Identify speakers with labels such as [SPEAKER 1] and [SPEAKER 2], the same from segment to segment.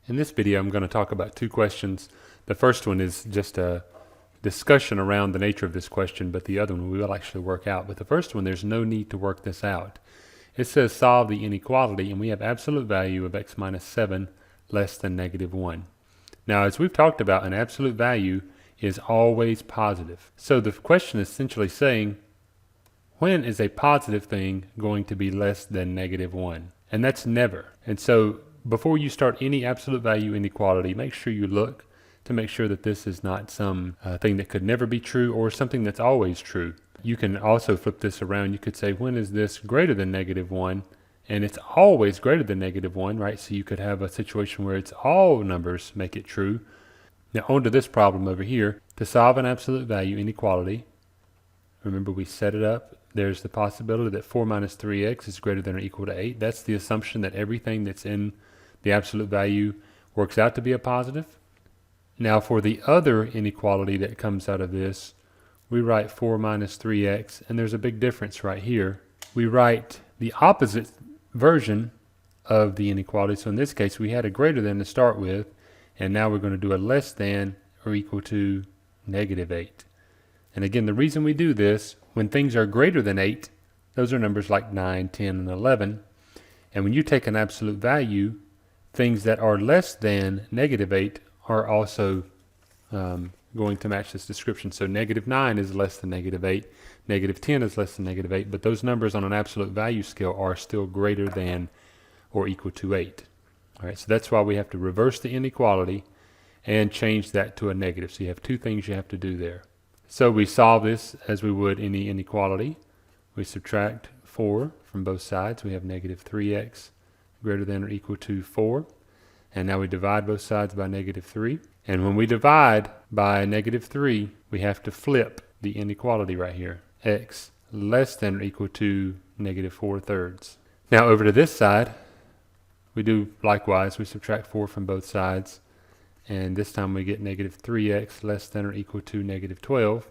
[SPEAKER 1] In this video, I'm going to talk about two questions. The first one is just a discussion around the nature of this question, but the other one we will actually work out. But the first one, there's no need to work this out. It says solve the inequality, and we have absolute value of x minus 7 less than negative 1. Now, as we've talked about, an absolute value is always positive. So the question is essentially saying, when is a positive thing going to be less than negative 1? And that's never. And so before you start any absolute value inequality, make sure you look to make sure that this is not some thing that could never be true or something that's always true. You can also flip this around. You could say, when is this greater than negative 1? And it's always greater than negative 1, right? So you could have a situation where it's all numbers make it true. Now on to this problem over here. To solve an absolute value inequality, remember we set it up. There's the possibility that 4 minus 3x is greater than or equal to 8. That's the assumption that everything that's in the absolute value works out to be a positive. Now for the other inequality that comes out of this, we write 4 minus 3x, and there's a big difference right here. We write the opposite version of the inequality. So in this case, we had a greater than to start with, and now we're going to do a less than or equal to negative 8. And again, the reason we do this, when things are greater than 8, those are numbers like 9, 10, and 11. And when you take an absolute value, things that are less than negative 8 are also going to match this description. So negative 9 is less than negative 8, negative 10 is less than negative 8, but those numbers on an absolute value scale are still greater than or equal to 8. All right, so that's why we have to reverse the inequality and change that to a negative. So you have two things you have to do there. So we solve this as we would any inequality. We subtract 4 from both sides. We have negative 3x greater than or equal to 4. And now we divide both sides by negative 3. And when we divide by negative 3, we have to flip the inequality right here. X less than or equal to negative 4/3. Now over to this side, we do likewise. We subtract 4 from both sides. And this time we get negative 3x less than or equal to negative 12.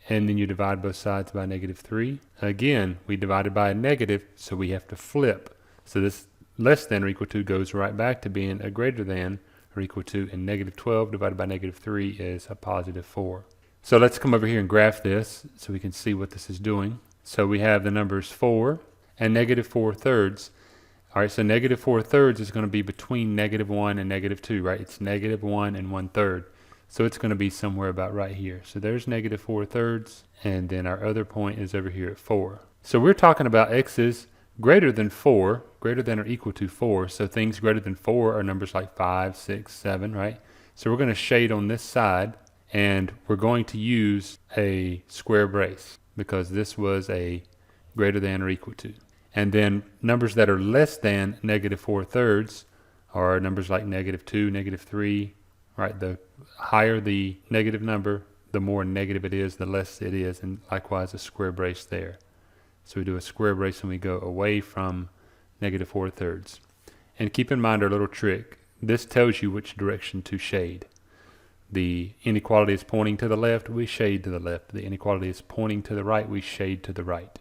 [SPEAKER 1] And then you divide both sides by negative 3. Again, we divided by a negative, so we have to flip. So this less than or equal to goes right back to being a greater than or equal to, and negative 12 divided by negative 3 is a positive 4. So let's come over here and graph this so we can see what this is doing. So we have the numbers 4 and negative 4/3. All right, so negative 4/3 is going to be between negative 1 and negative 2, right? It's negative 1 and 1/3. So it's going to be somewhere about right here. So there's negative 4/3, and then our other point is over here at 4. So we're talking about x's greater than 4, greater than or equal to 4. So things greater than 4 are numbers like 5, 6, 7, right? So we're going to shade on this side, and we're going to use a square brace because this was a greater than or equal to. And then numbers that are less than negative 4/3 are numbers like negative 2, negative 3, right? The higher the negative number, the more negative it is, the less it is, and likewise a square brace there. So we do a square brace and we go away from negative 4/3. And keep in mind our little trick. This tells you which direction to shade. The inequality is pointing to the left, we shade to the left. The inequality is pointing to the right, we shade to the right.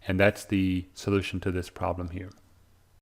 [SPEAKER 1] And that's the solution to this problem here.